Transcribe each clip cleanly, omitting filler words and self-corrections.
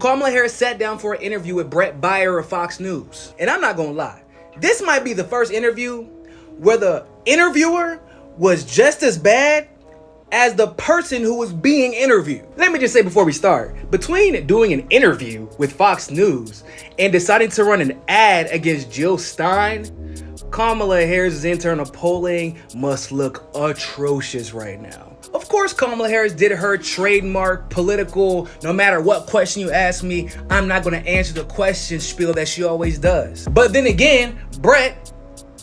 Kamala Harris sat down for an interview with Bret Baier of Fox News. And I'm not gonna lie, this might be the first interview where the interviewer was just as bad as the person who was being interviewed. Let me just say before we start, between doing an interview with Fox News and deciding to run an ad against Jill Stein, Kamala Harris's internal polling must look atrocious right now. Of course, Kamala Harris did her trademark political, no matter what question you ask me, I'm not gonna answer the question spiel that she always does. But then again, Bret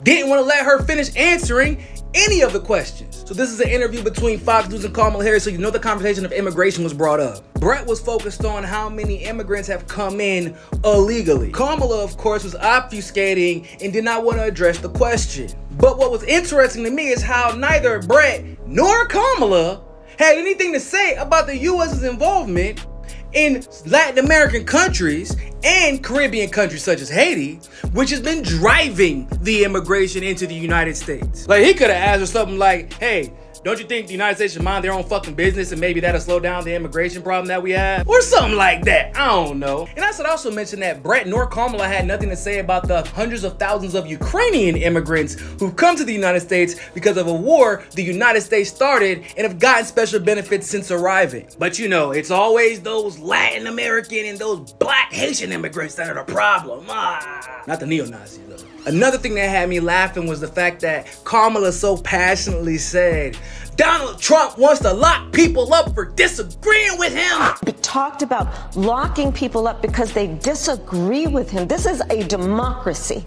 didn't want to let her finish answering any of the questions. So this is an interview between Fox News and Kamala Harris, so you know the conversation of immigration was brought up. Bret was focused on how many immigrants have come in illegally. Kamala, of course, was obfuscating and did not want to address the question. But what was interesting to me is how neither Bret nor Kamala had anything to say about the U.S.'s involvement in Latin American countries and Caribbean countries such as Haiti, which has been driving the immigration into the United States. Like, he could have asked her something like, hey, don't you think the United States should mind their own fucking business and maybe that'll slow down the immigration problem that we have? Or something like that, I don't know. And I should also mention that Bret nor Kamala had nothing to say about the hundreds of thousands of Ukrainian immigrants who've come to the United States because of a war the United States started and have gotten special benefits since arriving. But you know, it's always those Latin American and those black Haitian immigrants that are the problem. Not the neo-Nazis though. Another thing that had me laughing was the fact that Kamala so passionately said, Donald Trump wants to lock people up for disagreeing with him. He talked about locking people up because they disagree with him. This is a democracy.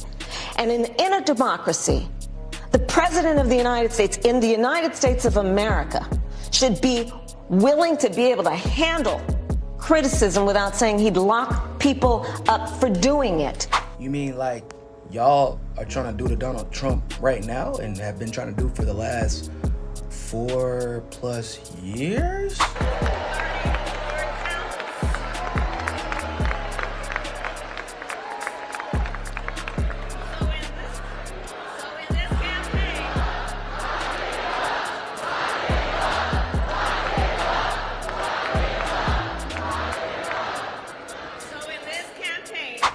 And in a democracy, the president of the United States, in the United States of America, should be willing to be able to handle criticism without saying he'd lock people up for doing it. You mean like y'all are trying to do to Donald Trump right now and have been trying to do for the last 4+ years?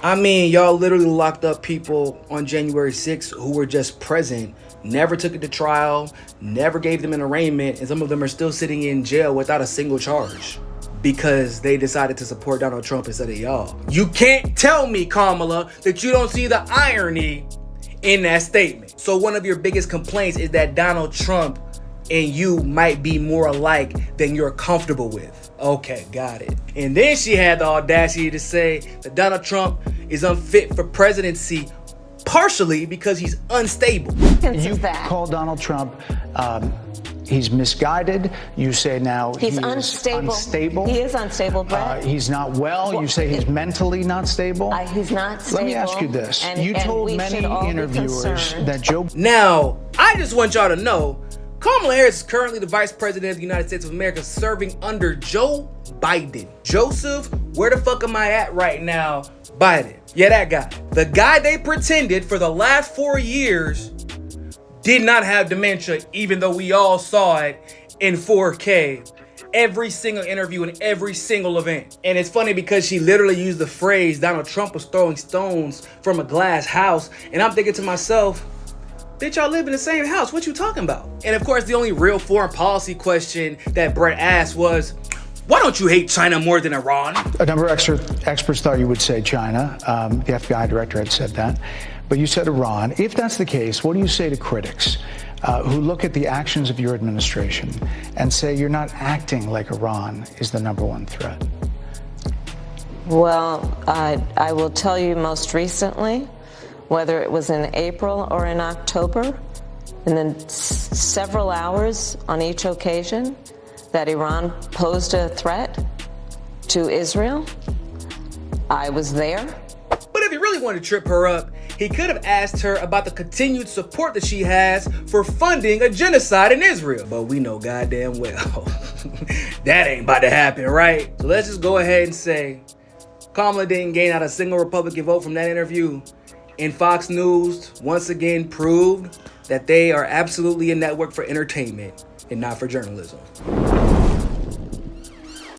I mean, y'all literally locked up people on January 6th who were just present, never took it to trial, never gave them an arraignment, and some of them are still sitting in jail without a single charge because they decided to support Donald Trump instead of y'all. You can't tell me, Kamala, that you don't see the irony in that statement. So one of your biggest complaints is that Donald Trump and you might be more alike than you're comfortable with. Okay, got it. And then she had the audacity to say that Donald Trump is unfit for presidency partially because he's unstable. You call Donald Trump, he's misguided. You say now he's unstable. He is unstable, Bret. He's not well. You say he's mentally not stable. He's not stable. Let me ask you this. You told many interviewers that Joe... Now, I just want y'all to know, Kamala Harris is currently the Vice President of the United States of America serving under Joe Biden. Joseph, where the fuck am I at right now? Biden. Yeah, that guy. The guy they pretended for the last 4 years did not have dementia, even though we all saw it in 4K. Every single interview and every single event. And it's funny because she literally used the phrase Donald Trump was throwing stones from a glass house. And I'm thinking to myself, bitch, y'all live in the same house. What you talking about? And of course, the only real foreign policy question that Bret asked was, why don't you hate China more than Iran? A number of experts thought you would say China. The FBI director had said that. But you said Iran. If that's the case, what do you say to critics who look at the actions of your administration and say you're not acting like Iran is the #1 threat? Well, I will tell you most recently, whether it was in April or in October, and then several hours on each occasion, that Iran posed a threat to Israel. I was there. But if he really wanted to trip her up, he could have asked her about the continued support that she has for funding a genocide in Israel. But we know goddamn well that ain't about to happen, right? So let's just go ahead and say Kamala didn't gain out a single Republican vote from that interview. And Fox News once again proved that they are absolutely a network for entertainment and not for journalism.